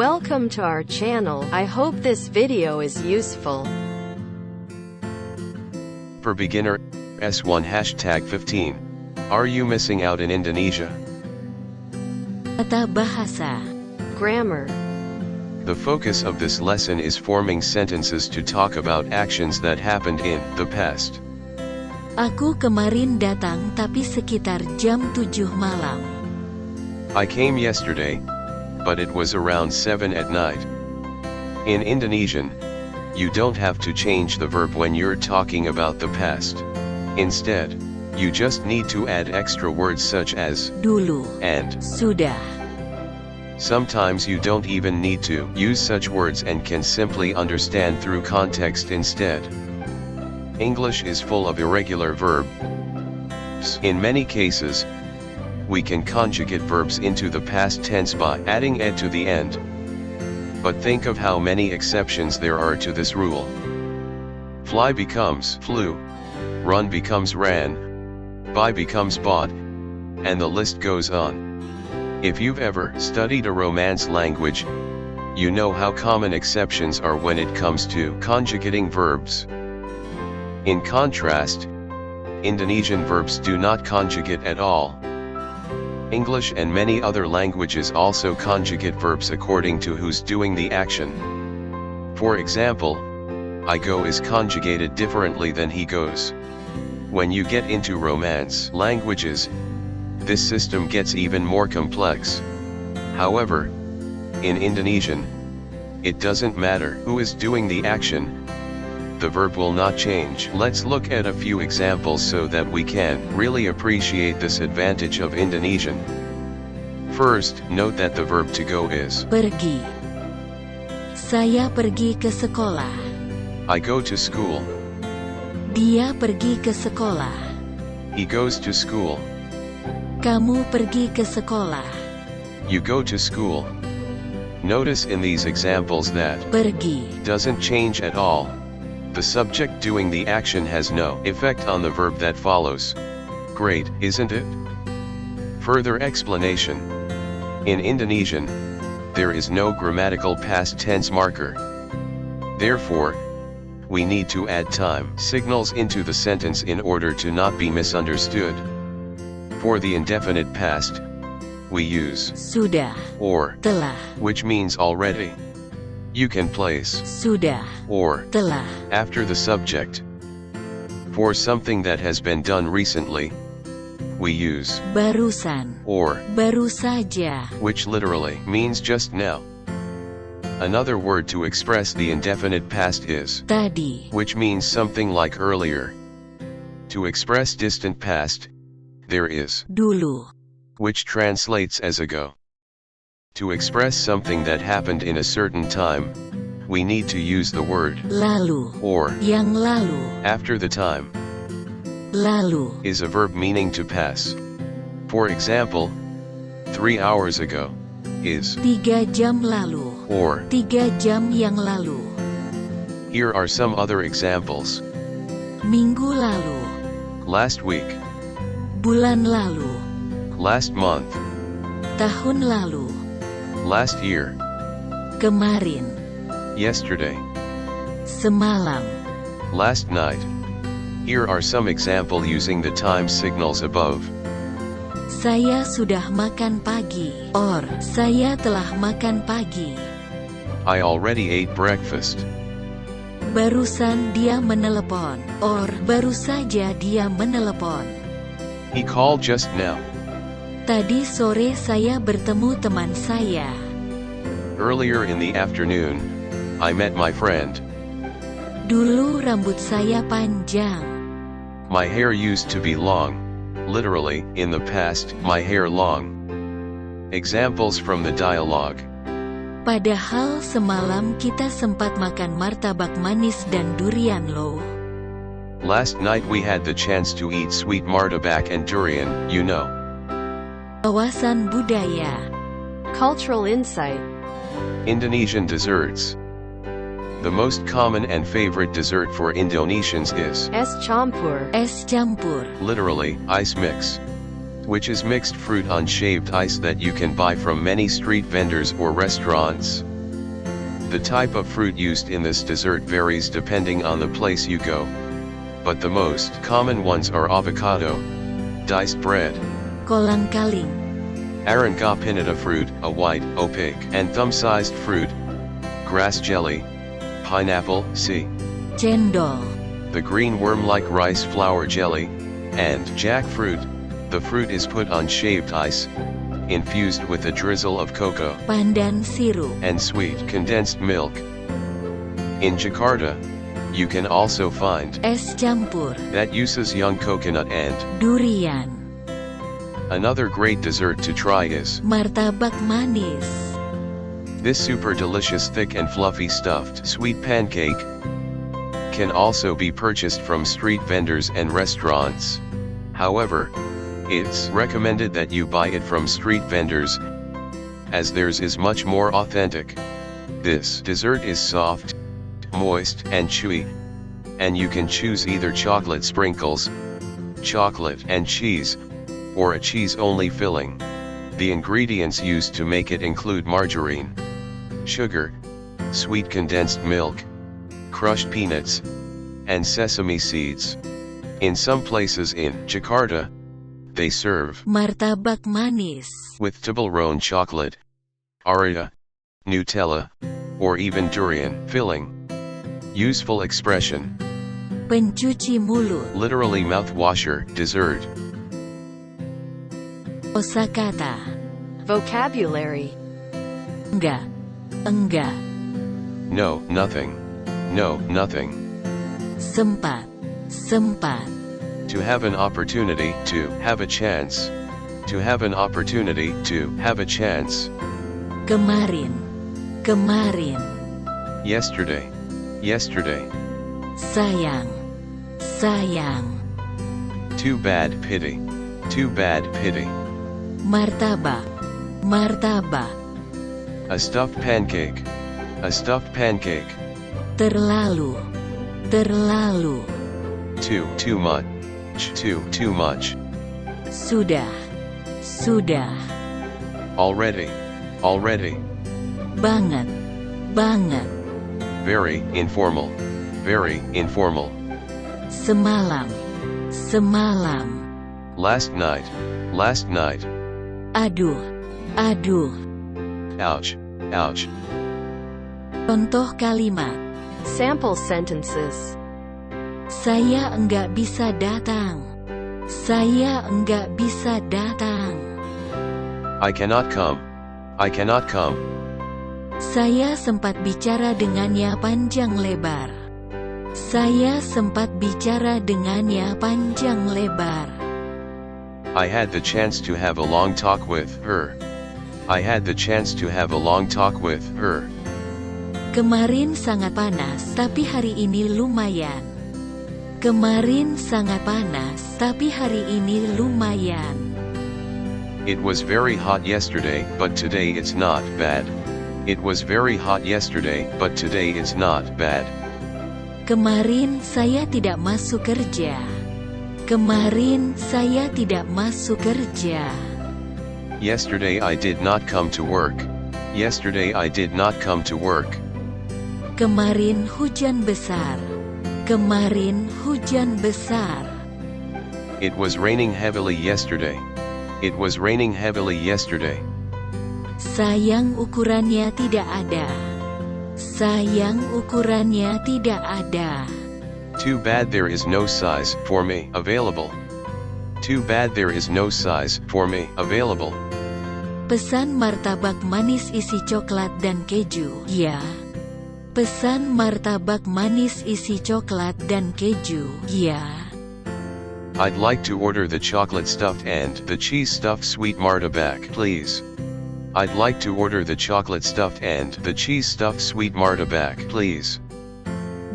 Welcome to our channel. I hope this video is useful. For beginner, S1 #15. Are you missing out in Indonesia? Tata bahasa. Grammar. The focus of this lesson is forming sentences to talk about actions that happened in the past. Aku kemarin datang tapi sekitar jam 7 malam. I came yesterday, but it was around 7 at night. In Indonesian, you don't have to change the verb when you're talking about the past. Instead, you just need to add extra words such as Dulu and. sudah. Sometimes you don't even need to use such words and can simply understand through context instead. English is full of irregular verbs. In many cases, we can conjugate verbs into the past tense by adding ed to the end. But think of how many exceptions there are to this rule. Fly becomes flew, run becomes ran, buy becomes bought, and the list goes on. If you've ever studied a Romance language, you know how common exceptions are when it comes to conjugating verbs. In contrast, Indonesian verbs do not conjugate at all. English and many other languages also conjugate verbs according to who's doing the action. For example, I go is conjugated differently than he goes. When you get into Romance languages, this system gets even more complex. However, in Indonesian, it doesn't matter who is doing the action, the verb will not change. Let's look at a few examples so that we can really appreciate this advantage of Indonesian. First, note that the verb to go is Pergi. Saya pergi ke sekolah. I go to school. Dia pergi ke sekolah. He goes to school. Kamu pergi ke sekolah. You go to school. Notice in these examples that Pergi doesn't change at all. The subject doing the action has no effect on the verb that follows. Great, isn't it? Further explanation. In Indonesian, there is no grammatical past tense marker. Therefore, we need to add time signals into the sentence in order to not be misunderstood. For the indefinite past, we use sudah or telah. which means already. You can place Sudah or telah. after the subject. For something that has been done recently, we use Barusan or baru saja. which literally means just now. Another word to express the indefinite past is Tadi. which means something like earlier. To express distant past, there is Dulu. which translates as ago. To express something that happened in a certain time, we need to use the word Lalu. or Yang lalu. after the time. Lalu. Is a verb meaning to pass. For example, 3 hours ago is 3 jam lalu. or 3 jam yang lalu. here are some other examples. Minggu lalu. Last week, Bulan lalu. last month, Tahun lalu. last year, Kemarin. yesterday, Semalam. last night. Here are some example using the time signals above. Saya sudah makan pagi. Or, saya telah makan pagi. I already ate breakfast. Barusan dia menelepon. Or, baru saja dia menelepon. He called just now. Tadi sore saya bertemu teman saya. Earlier in the afternoon, I met my friend. Dulu rambut saya panjang. My hair used to be long. Literally, in the past, my hair long. Examples from the dialogue. Padahal semalam kita sempat makan martabak manis dan durian loh. Last night we had the chance to eat sweet martabak and durian, you know. Wawasan budaya. Cultural insight. Indonesian desserts. The most common and favorite dessert for Indonesians is Es campur. Es campur. literally ice mix, which is mixed fruit on shaved ice that you can buy from many street vendors or restaurants. The type of fruit used in this dessert varies depending on the place you go. But the most common ones are avocado, diced bread, kolang-kaling, arengga pinata fruit, a white, opaque, and thumb-sized fruit, grass jelly, pineapple, cendol, the green worm-like rice flour jelly, and jackfruit. The fruit is put on shaved ice, infused with a drizzle of cocoa, pandan sirup, and sweet condensed milk. In Jakarta, you can also find es campur, that uses young coconut and durian. Another great dessert to try is Martabak manis. this super delicious thick and fluffy stuffed sweet pancake. Can also be purchased from street vendors and restaurants. However, it's recommended that you buy it from street vendors, as theirs is much more authentic. This dessert is soft, moist, and chewy, and you can choose either chocolate sprinkles, chocolate and cheese, or a cheese-only filling. The ingredients used to make it include margarine, sugar, sweet condensed milk, crushed peanuts, and sesame seeds. In some places in Jakarta, they serve Martabak manis with Toblerone chocolate, Oreo, Nutella, or even durian filling. Useful expression: pencuci mulut, literally mouthwasher, dessert. kosakata, Vocabulary. enggak, enggak, No, nothing. No, nothing. sempat, sempat, To have an opportunity, to have a chance. To have an opportunity, to have a chance. kemarin, kemarin, Yesterday. Yesterday. sayang, sayang, Too bad, pity. Too bad, pity. martabak, martabak, A stuffed pancake. A stuffed pancake. terlalu, terlalu, Too much. Too much. sudah, sudah, Already. Already. banget, banget, Very informal. Very informal. semalam, semalam, Last night. Last night. aduh, aduh. Ouch. Ouch. Contoh kalimat, Sample sentences. saya enggak bisa datang. Saya enggak bisa datang. I cannot come. I cannot come. Saya sempat bicara dengannya panjang lebar. Saya sempat bicara dengannya panjang lebar. I had the chance to have a long talk with her. I had the chance to have a long talk with her. Kemarin sangat panas, tapi hari ini lumayan. Kemarin sangat panas, tapi hari ini lumayan. It was very hot yesterday, but today it's not bad. It was very hot yesterday, but today it's not bad. Kemarin saya tidak masuk kerja. Kemarin saya tidak masuk kerja. Yesterday I did not come to work. Yesterday I did not come to work. Kemarin hujan besar. Kemarin hujan besar. It was raining heavily yesterday. It was raining heavily yesterday. Sayang ukurannya tidak ada. Sayang ukurannya tidak ada. Too bad there is no size for me available. Too bad there is no size for me available. Pesan martabak manis isi coklat dan keju. Ya. Pesan martabak manis isi coklat dan keju. Ya. I'd like to order the chocolate stuffed and the cheese stuffed sweet martabak, please. I'd like to order the chocolate stuffed and the cheese stuffed sweet martabak, please.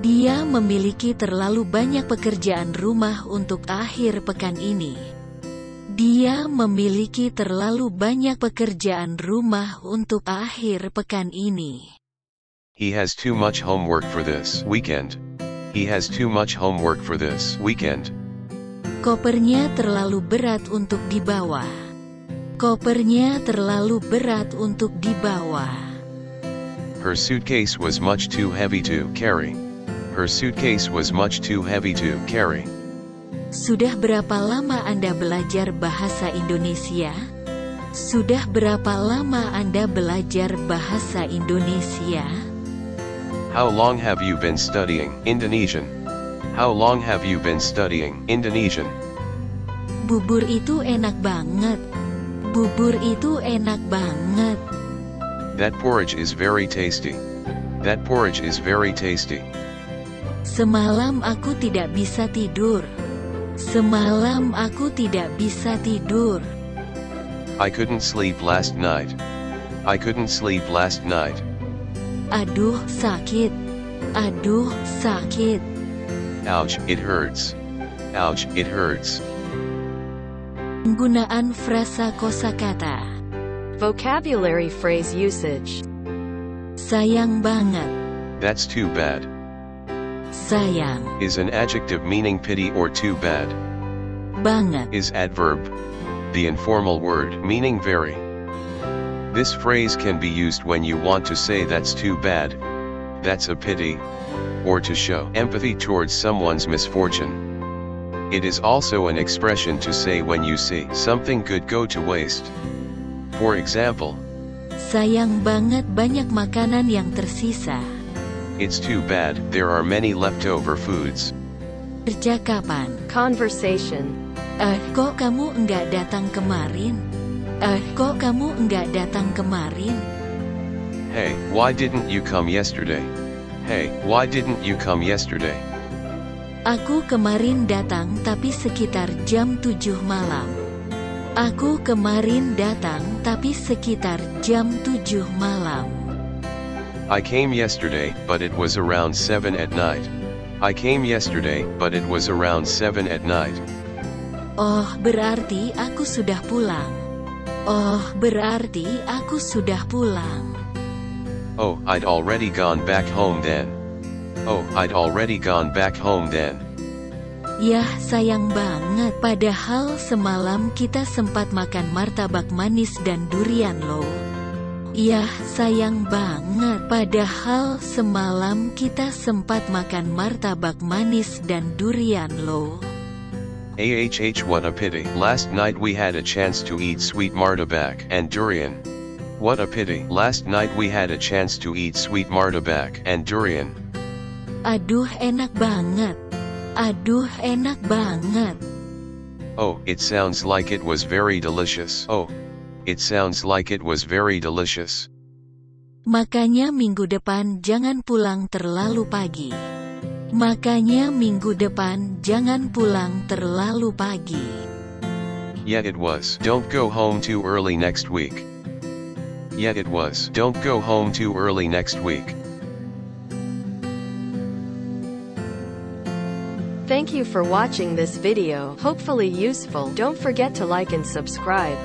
Dia memiliki terlalu banyak pekerjaan rumah untuk akhir pekan ini. Dia memiliki terlalu banyak pekerjaan rumah untuk akhir pekan ini. He has too much homework for this weekend. He has too much homework for this weekend. Kopernya terlalu berat untuk dibawa. Kopernya terlalu berat untuk dibawa. Her suitcase was much too heavy to carry. Her suitcase was much too heavy to carry. Sudah berapa lama Anda belajar bahasa Indonesia? Sudah berapa lama Anda belajar bahasa Indonesia? How long have you been studying Indonesian? How long have you been studying Indonesian? Bubur itu enak banget. Bubur itu enak banget. That porridge is very tasty. That porridge is very tasty. Semalam aku tidak bisa tidur. Semalam aku tidak bisa tidur. I couldn't sleep last night. I couldn't sleep last night. Aduh, sakit. Aduh, sakit. Ouch, it hurts. Ouch, it hurts. Penggunaan frasa kosakata. Vocabulary phrase usage. Sayang banget. That's too bad. Sayang Is an adjective meaning pity or too bad. banget. Is adverb. The informal word meaning very. This phrase can be used when you want to say that's too bad, that's a pity, or to show empathy towards someone's misfortune. It is also an expression to say when you see something good go to waste. For example, Sayang banget banyak makanan yang tersisa. it's too bad there are many leftover foods. Percakapan. Conversation. Kok kamu enggak datang kemarin? Kok kamu enggak datang kemarin? Hey, why didn't you come yesterday? Hey, why didn't you come yesterday? Aku kemarin datang tapi sekitar jam 7 malam. Aku kemarin datang tapi sekitar jam 7 malam. I came yesterday, but it was around 7 at night. I came yesterday, but it was around 7 at night. Oh, berarti aku sudah pulang. Oh, berarti aku sudah pulang. Oh, I'd already gone back home then. Oh, I'd already gone back home then. Yah, sayang banget. Padahal semalam kita sempat makan martabak manis dan durian loh. Yah, sayang banget. Padahal semalam kita sempat makan martabak manis dan durian loh. What a pity. Last night we had a chance to eat sweet martabak and durian. What a pity. Last night we had a chance to eat sweet martabak and durian. Aduh, enak banget. Aduh, enak banget. Oh, it sounds like it was very delicious. Oh, it sounds like it was very delicious. Makanya minggu depan jangan pulang terlalu pagi. Makanya minggu depan jangan pulang terlalu pagi. Yeah, it was. Don't go home too early next week. Yeah, it was. Don't go home too early next week. Thank you for watching this video. Hopefully useful. Don't forget to like and subscribe.